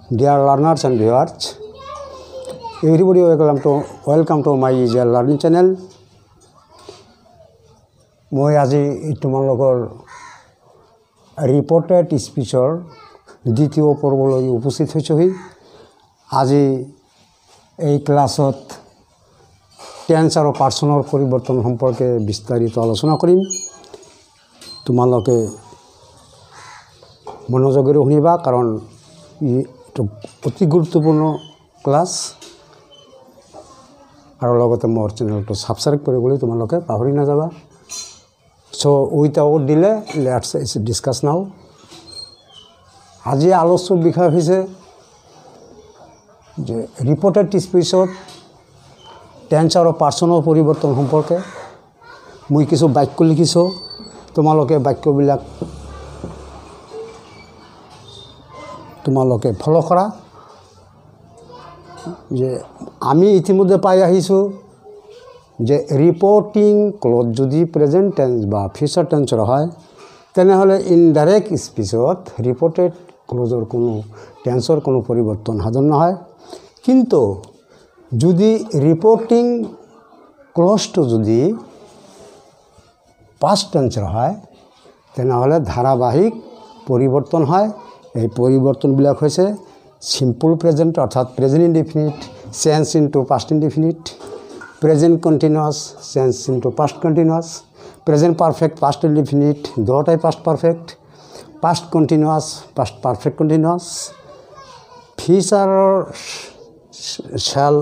Dear learners and viewers, everybody welcome to my easy learning channel. মই আজি তোমালোকৰ reported স্পিচৰ দ্বিতীয় পৰ্বলৈ উপস্থিত হৈছোহি। আজি এই ক্লাছত টেন্স আৰু পাৰ্চনৰ পৰিৱৰ্তন সম্পৰ্কে বিস্তাৰিত আলোচনা কৰিম। তোমালোকে মনোযোগেৰে শুনিবা কাৰণ এইটো অতি গুৰুত্বপূৰ্ণ ক্লাছ আৰু লগতে মোৰ চেনেলটো সাবস্ক্ৰাইব কৰিবলৈ তোমালোকে পাহৰি নাযাবা। So without delay, let's discuss now. আজি আলোচ্য বিষয় হৈছে যে ৰিপৰ্টেড স্পিচত টেন্স আৰু পাৰ্চনৰ পৰিৱৰ্তন সম্পৰ্কে মই কিছু বাক্য লিখিছো। তোমালোকে বাক্যবিলাক তোমালোকে ফলো কৰা। যে আমি ইতিমধ্যে পাই আহিছো যে রিপোর্টিং ক্লজ যদি প্রেজেন্ট টেন্স বা ফিউচার টেন্সর হয় তেনেহলে ইনডাইরেক্ট স্পিচত রিপোর্টেড ক্লজর কোনো টেন্সর কোনো পরিবর্তন সাধন নহয়। কিন্তু যদি রিপোর্টিং ক্লজটো যদি পাস্ট টেন্সর হয় তেনেহলে ধারাবাহিক পরিবর্তন হয়। এই পরিবর্তনবিলাক হৈছে সিম্পল প্রেজেন্ট অর্থাৎ present indefinite change into past indefinite, present continuous change into past continuous, present perfect past indefinite দুটাই past perfect, past continuous past perfect continuous, future shall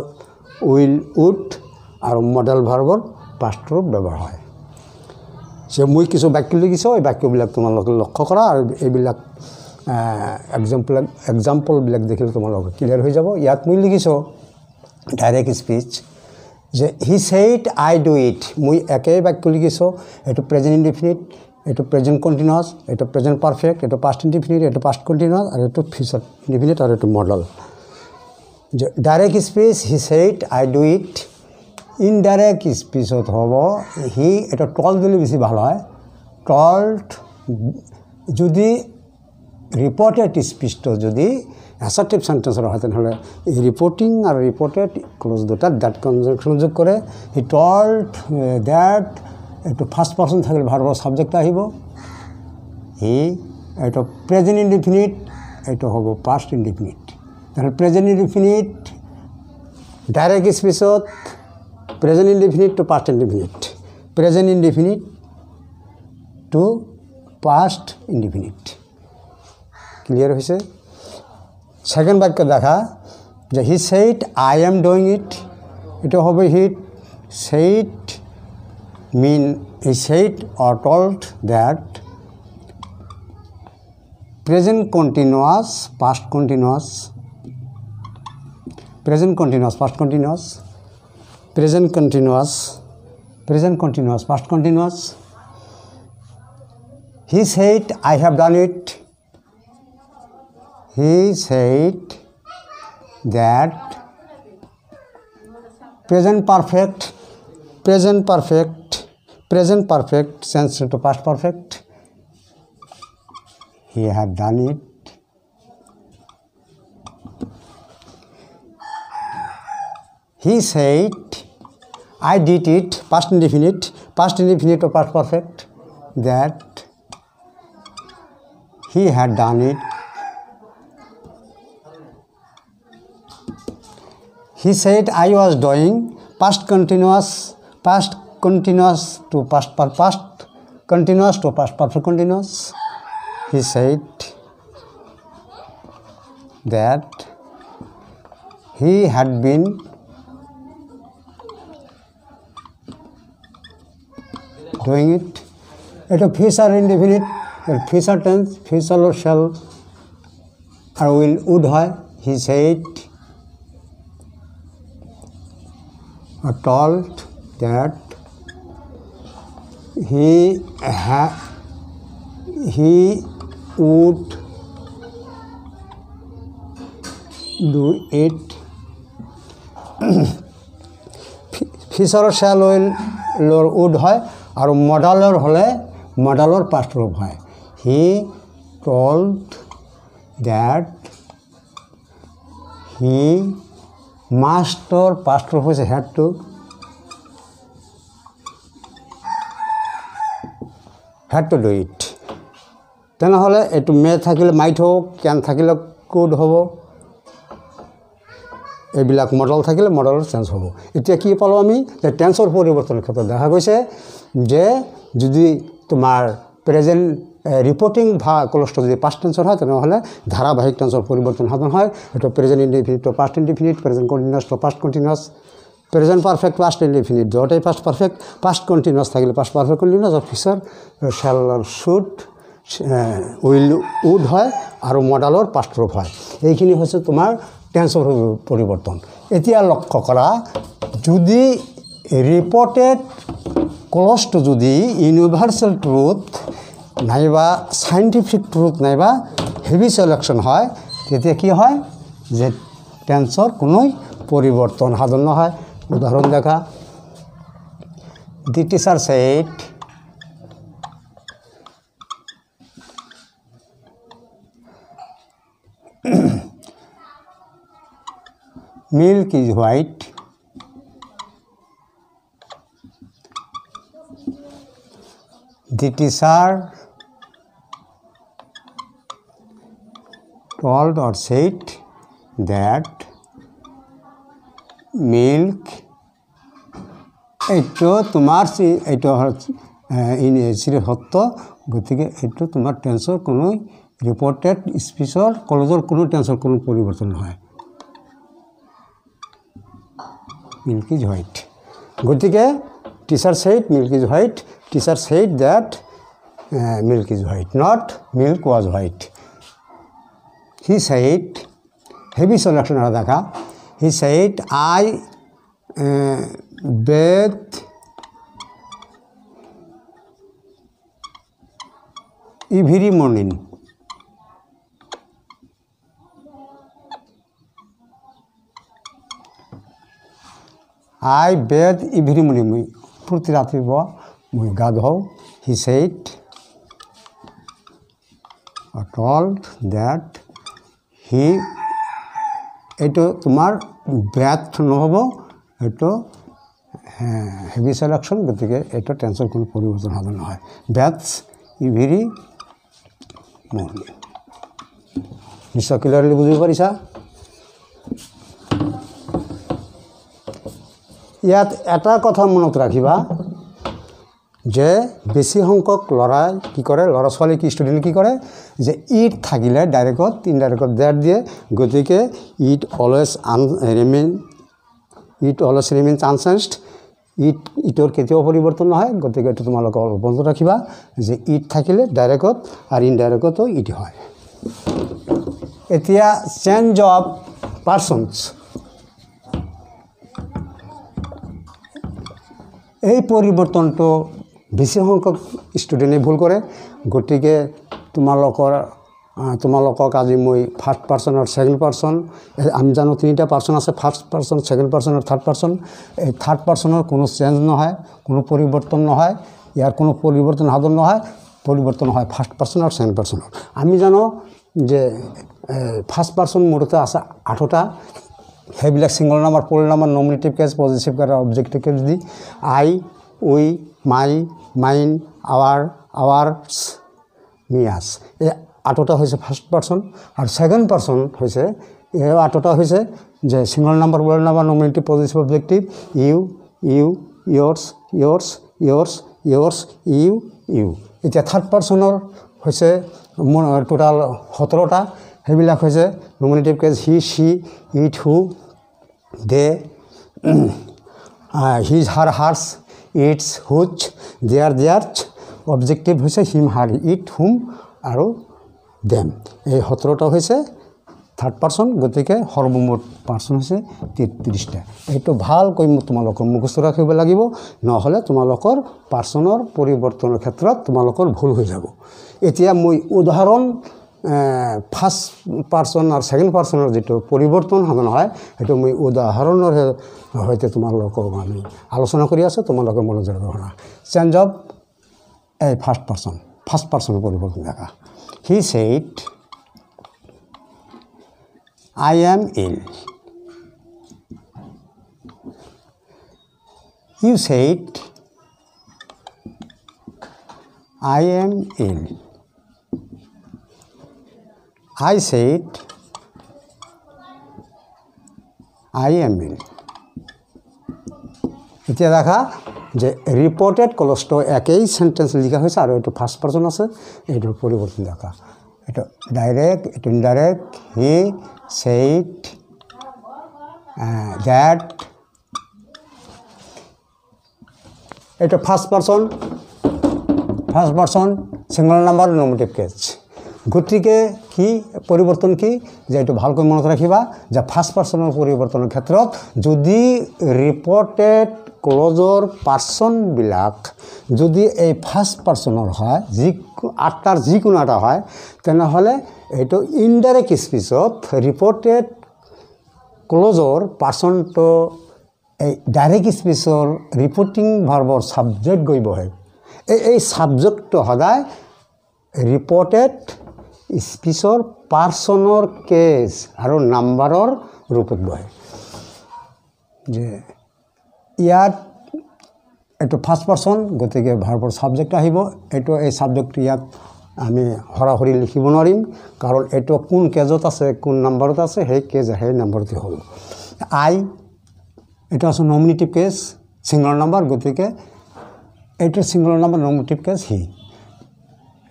will would আর মডেল ভার্বর past রূপ ব্যবহার হয়। সে মই কিছু বাক্য লিখিছো। এই বাক্যবিলাক তোমালোকে লক্ষ্য কৰা আৰু এইবিলাক এক্সাম্পলবিলাক দেখিলে তোমালোকে ক্লিয়াৰ হৈ যাব। ইয়াত মই লিখিছো ডাইৰেক্ট স্পিচ যে he said I do it. মই একেই বাক্য লিখিছো। এইটো প্ৰেজেন্ট ইনডিফিনিট, এইটো প্ৰেজেন্ট কণ্টিনিউয়াছ, এইটো প্ৰেজেন্ট পাৰফেক্ট, এইটো পাস্ট ইনডিফিনিট, এইটো পাস্ট কণ্টিনিউয়াছ আৰু এইটো ফিউচাৰ ইনডিফিনিট আৰু এইটো মডেল। যে direct speech he said I do it. Indirect স্পিচত হ'ব হি, এটা টল্ড দিলে বেছি ভাল হয়। টল্ড যদি রিপোর্টেড স্পিচটো যদি অ্যাসার্টিভ সেন্টেন্সৰ হয় তেনেহ'লে ৰিপোৰ্টিং আৰু ৰিপোৰ্টেড ক্লজ দুটাত দ্যাট কনজাংশন যোগ কৰে। হি টল্ড দ্যাট, এইটো ফাৰ্স্ট পাৰ্সন থাকিলে ভাৰ্বৰ সাবজেক্ট আহিব। হি, এইটো প্রেজেন্ট ইনডিফিনিট, এইটো হ'ব পাস্ট ইনডিফিনিট। তাহলে প্রেজেন্ট ইনডিফিনিট ডাইরেক্ট স্পিচত present indefinite to past indefinite, present indefinite to past indefinite. Clear হয়েছে? সেকেন্ড বাক্য দেখা যে he said I am doing it. এটা হবে he said mean he said or told that present continuous past continuous, present continuous past continuous, present continuous, present continuous past continuous. He said I have done it. He said that present perfect, present perfect, present perfect change into past perfect. He had done it. He said I did it, past indefinite to past perfect, that he had done it. He said I was doing, past continuous to past continuous to past perfect continuous. He said that he had been doing it. এটা future indefinite, future tense, future shall আর will would হয়। He said told that he would do it. ফিচাৰৰ shall will লৰ would হয় আৰু মডেলৰ হলে মডেলৰ past roof হয়। He told that he master pastor হৈছে হেড টু ডু ইট তেনেহ'লে এইটো মে থাকিলে মাইট হ'ব কেন থাকিলে কুড হ'ব এইবিলাক মডেল থাকিলে মডেলৰ চেঞ্জ হ'ব এতিয়া কি পালোঁ আমি যে টেন্সৰ পৰিৱৰ্তনৰ ক্ষেত্ৰত দেখা গৈছে যে যদি তোমাৰ প্ৰেজেণ্ট ৰিপৰ্টিং ক্লজটো যদি পাষ্ট টেন্সৰ হয় তেনেহ'লে ধাৰাবাহিক টেন্সৰ পৰিৱৰ্তন সাধন হয় এইটো present indefinite to past indefinite present continuous to past continuous present perfect past indefinite দুটাই পাষ্ট পাৰফেক্ট পাষ্ট কণ্টিনিউৱাছ থাকিলে পাষ্ট পাৰফেক্ট কণ্টিনিউৱাছ আৰু future shall should will would হয় আৰু মডেলৰ পাষ্ট ৰূপ হয় এইখিনি হৈছে তোমাৰ টেন্সৰ পৰিৱৰ্তন এতিয়া লক্ষ্য কৰা যদি ৰিপৰ্টেড ক্লজটো যদি ইউনিভাৰ্চেল ট্ৰুথ নাইবা সাইন্টিফিক ট্ৰুথ নাইবা হেভি সিলেকশন হয় তেতিয়া কি হয় যে টেন্সৰ কোনো পৰিৱৰ্তন সাধন নহয় উদাহৰণ দেখা the teacher said milk is white the teacher told or said that milk এইটো তোমাৰ এইটো সত্য গতিকে এইটো তোমাৰ টেন্সৰ কোনো ৰিপৰ্টেড স্পীচৰ কলেজৰ কোনো টেন্সৰ কোনো পৰিৱৰ্তন নহয় milk is white গতিকে teacher said milk is white teacher said that milk is white not milk was white he said heavy selection দেখা he said I bathed every morning I bathe every morning মই প্রতি ৰাতিপুৱা মই গা ধুওঁ he said or told that he এইটো তোমাৰ ব্যাথ নহ'ব এইটো হেভি সিলেকশন গতিকে এইটো টেন্সৰ কোনো পৰিৱৰ্তন সাধন নহয় ব্যাথছ এভৰি মৰ্নিং নিশ্চয় ক্লিয়াৰলি বুজিব পাৰিছা ইয়াত এটা কথা মনত ৰাখিবা যে বেছি সংখ্যক ল'ৰাই কি কৰে ল'ৰা ছোৱালী কি ষ্টুডেণ্ট কি কৰে যে ইট থাকিলে ডাইৰেক্টত ইনডাইৰেক্টত দ্যাট দিয়ে গতিকে ইট অলৱেজ ৰিমেইনছ আনচেঞ্জড ইটৰ কেতিয়াও পৰিৱৰ্তন নহয় গতিকে এইটো তোমালোকে অলপ বন্ধ ৰাখিবা যে ইট থাকিলে ডাইৰেক্টত আৰু ইনডাইৰেক্টতো ইট হয় এতিয়া চেঞ্জ অফ পাৰ্চনছ এই পৰিৱৰ্তনটো বেছি সংখ্যক ষ্টুডেণ্টে ভুল কৰে গতিকে তোমালোকক আজি মই ফাৰ্ষ্ট পাৰ্চন আৰু ছেকেণ্ড পাৰ্চন আমি জানো তিনিটা পাৰ্চন আছে ফাৰ্ষ্ট পাৰ্চন ছেকেণ্ড পাৰ্চন আৰু থাৰ্ড পাৰ্চন এই থাৰ্ড পাৰ্চনৰ কোনো চেঞ্জ নহয় কোনো পৰিৱৰ্তন নহয় ইয়াৰ কোনো পৰিৱৰ্তন সাধন নহয় পৰিৱৰ্তন হয় ফাৰ্ষ্ট পাৰ্চন আৰু ছেকেণ্ড পাৰ্চনৰ আমি জানো যে ফাৰ্ষ্ট পাৰ্চন মুঠতে আছে 8টা সেইবিলাক single number plural number nominative case possessive case objective case the I we my mine ours me us এই 8টা হৈছে ফাৰ্ষ্ট পাৰ্চন আৰু ছেকেণ্ড পাৰ্চন হৈছে এই 8টা হৈছে যে single number plural number nominative possessive objective you you yours yours yours yours you you এতিয়া থাৰ্ড পাৰ্চনৰ হৈছে টোটাল 17টা সেইবিলাক হৈছে nominative case he she it who they his her hers its whose their theirs objective হৈছে him her it হুম আৰু them এই 17টা হৈছে থাৰ্ড পাৰ্চন গতিকে সৰ্বমুঠ পাৰ্চন হৈছে 33টা এইটো ভালকৈ তোমালোকৰ মুখস্থ ৰাখিব লাগিব নহ'লে তোমালোকৰ পাৰ্চনৰ পৰিৱৰ্তনৰ ক্ষেত্ৰত তোমালোকৰ ভুল হৈ যাব এতিয়া মই উদাহৰণ ফাৰ্ষ্ট পাৰ্চন আৰু ছেকেণ্ড পাৰ্চনৰ যিটো পৰিৱৰ্তন সাধন হয় সেইটো মই উদাহৰণৰ সৈতে তোমালোকক আমি আলোচনা কৰি আছোঁ তোমালোকে মনোযোগ কৰা চেঞ্জ অফ এই ফাৰ্ষ্ট পাৰ্চনৰ পৰিৱৰ্তন দেখা হি said I am ill. You said, I am ill. I said, I am ill. এতিয়া দেখা যে রিপোর্টেড ক্লজটো একই সেন্টেন্স লিখা হয়েছে আর এটা ফার্স্ট পারসন আছে, এটার পরিবর্তন দেখা। এটা ডাইরেক্ট, এটা ইনডাইরেক্ট। হি সেড দ্যাট, এটা first person single number nominative case. গতিকে কি পরিবর্তন কি যে একটু ভালকৈ মনত ৰাখিবা যে ফাৰ্স্ট পাৰসনেৰ পৰিবৰ্তনেৰ ক্ষেত্ৰত যদি ৰিপোৰ্টেড ক্লজৰ পাৰ্চনবিলাক যদি এই ফাৰ্স্ট পাৰ্সনৰ হয়, আঠটাৰ যিকোনো এটা হয়, তেনেহ'লে এইটো ইনডাইৰেক্ট স্পীচত ৰিপোৰ্টেড ক্লজৰ পাৰ্চনটো এই ডাইৰেক্ট স্পীচৰ ৰিপোৰ্টিং ভাৰ্বৰ ছাবজেক্ট গৈ বহে। এই ছাবজেক্টটো সদায় ৰিপোৰ্টেড স্পীচৰ পাৰ্চনৰ কেছ আৰু নাম্বাৰৰ ৰূপত বহে। যে ইয়াত এইটো ফাৰ্স্ট পাৰ্সন, গতিকে ভাৰ্বৰ ছাবজেক্ট আহিব। এইটো এই ছাবজেক্টটো ইয়াত আমি সৰাসৰি লিখিব নোৱাৰিম, কাৰণ এইটো কোন কেজত আছে, কোন নাম্বাৰত আছে, সেই কেজ সেই নাম্বাৰতে হ'ল। আই, এইটো আছে নমিনেটিভ কেছ, সিঙ্গল নাম্বাৰ, গতিকে এইটো সিঙ্গল নাম্বাৰ নমিনেটিভ কেছ হি।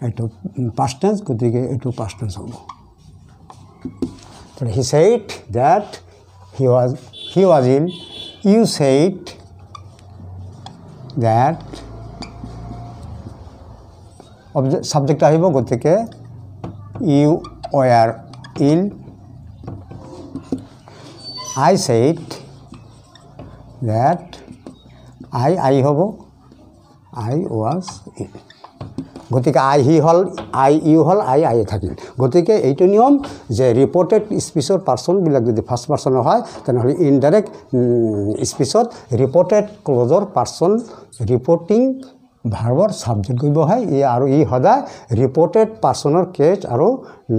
এইটো পাষ্ট টেন্স, গতিকে এইটো পাষ্ট টেন্স হ'ব। হি said that he was ill. You said that subject আহিব, গতিকে you were ill. I said that I হ'ব, I was ill. গতিকে আই হি হ'ল, আই ইউ হ'ল, আই থাকিল। গতিকে এইটো নিয়ম যে ৰিপোৰ্টেড স্পীচৰ পাৰ্চনবিলাক যদি ফাৰ্ষ্ট পাৰ্চনৰ হয়, তেনেহ'লে ইনডাইৰেক্ট স্পীচত ৰিপোৰ্টেড ক্লজৰ পাৰ্চন ৰিপোৰ্টিং ভাৰ্বৰ ছাবজেক্ট গৈ বহে। আৰু ই সদায় ৰিপোৰ্টেড পাৰ্চনৰ কেছ আৰু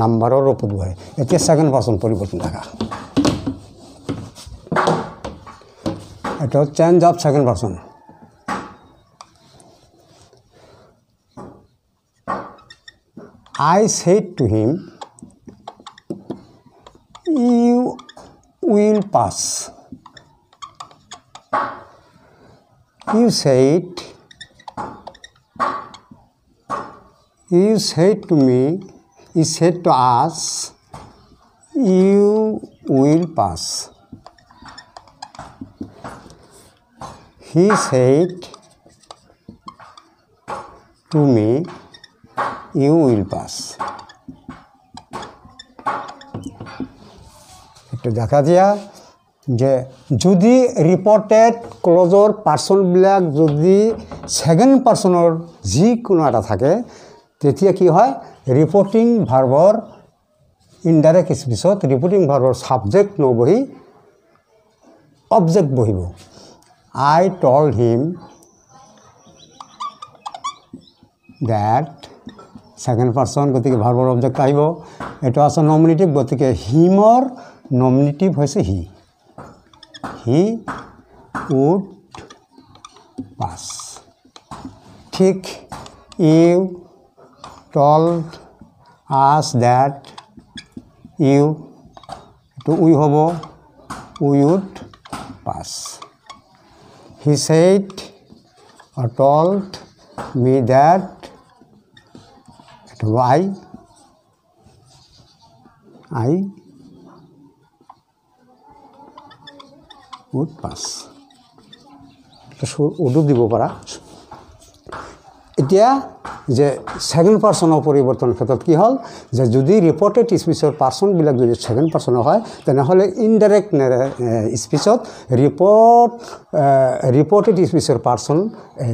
নাম্বাৰৰ ওপৰত বহে। এতিয়া ছেকেণ্ড পাৰ্চন পৰিৱৰ্তন দেখা। এটা change of second person. I said to him, you will pass. You said to me, you said to us, you will pass. He said to me, you will pass. একটু দেখা দিয়া যে যদি ৰিপোৰ্টেড ক্লজৰ পাৰ্চনবিলাক যদি second পাৰ্চনৰ যিকোনো এটা থাকে, তেতিয়া কি হয় ৰিপোৰ্টিং ভাৰ্বৰ ইনডাইৰেক্ট স্পীচত ৰিপোৰ্টিং ভাৰ্বৰ ছাবজেক্ট নবহি অবজেক্ট বহিব। I told him that, second person, গতিকে ভাৰ্বৰ অবজেক্ট আহিব। এইটো আছে নমিনেটিভ, গতিকে হিমৰ নমিনেটিভ হৈছে হি। হি উড পাছ। ঠিক you told us that, you, এইটো উই হ'ব, we would pass. He said or told me that, to I would pass. উদু দিব পাৰা। এতিয়া যে ছেকেণ্ড পাৰ্চনৰ পৰিৱৰ্তনৰ ক্ষেত্ৰত কি হ'ল যে যদি ৰিপোৰ্টেড স্পীচৰ পাৰ্চনবিলাক যদি ছেকেণ্ড পাৰ্চনৰ হয়, তেনেহ'লে ইনডাইৰেক্ট স্পীচত ৰিপোৰ্টেড স্পীচৰ পাৰ্চন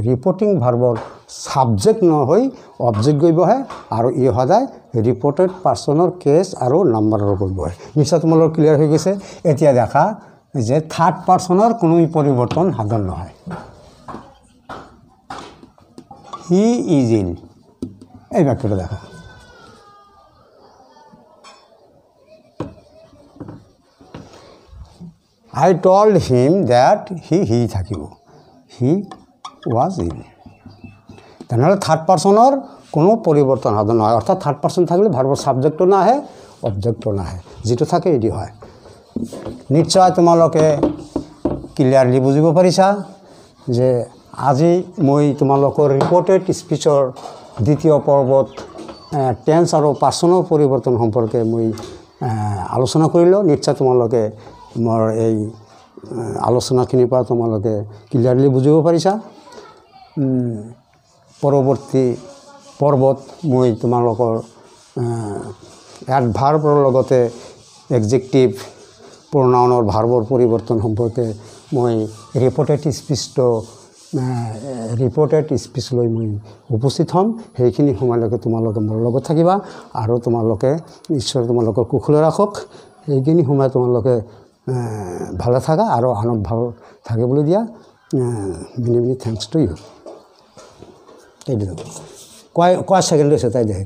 ৰিপোৰ্টিং ভাৰ্বৰ ছাবজেক্ট নহৈ অবজেক্ট গৈ বহে। আৰু ই সদায় ৰিপোৰ্টেড পাৰ্চনৰ কেছ আৰু নাম্বাৰৰ ওপৰত বহে। নিশ্চয় তোমালোকৰ ক্লিয়াৰ হৈ গৈছে। এতিয়া দেখা যে থাৰ্ড পাৰ্চনৰ কোনো পৰিৱৰ্তন সাধন নহয়। হি ইজ ইল, এই বাক্যটা দেখা। I told him that he থাকিব, he was in। তেনেহ'লে থাৰ্ড পাৰ্চনৰ কোনো পৰিৱৰ্তন সাধন নহয়, অৰ্থাৎ থাৰ্ড পাৰ্চন থাকিলে ভাৰ্বৰ ছাবজেক্টটো নাহে, অবজেক্টটো নাহে, যিটো থাকে এটি হয়। নিশ্চয় তোমালোকে ক্লিয়াৰলি বুজিব পাৰিছা যে আজি মই তোমালোকৰ ৰিপৰ্টেড স্পীচৰ দ্বিতীয় পৰ্বত টেন্স আৰু পাৰ্চনৰ পৰিৱৰ্তন সম্পৰ্কে মই আলোচনা কৰিলোঁ। নিশ্চয় তোমালোকে মোৰ এই আলোচনাখিনিৰ পৰা তোমালোকে ক্লিয়াৰলি বুজিব পাৰিছা। পৰৱৰ্তী পৰ্বত মই তোমালোকৰ এডভাৰ্বৰ লগতে এডজেক্টিভ প্ৰনাউনৰ ভাৰ্বৰ পৰিৱৰ্তন সম্পৰ্কে মই ৰিপৰ্টেড স্পীচ লৈ মই উপস্থিত হ'ম। সেইখিনি সময়লৈকে তোমালোকে মোৰ লগত থাকিবা আৰু তোমালোকে ঈশ্বৰে তোমালোকৰ কুশলে ৰাখক। এইখিনি সময় তোমালোকে ভালে থাকা আৰু আনক ভাল থাকিবলৈ দিয়া। Many many thanks to you. কোৱা ছেকেণ্ড লৈছে তাই দেখে।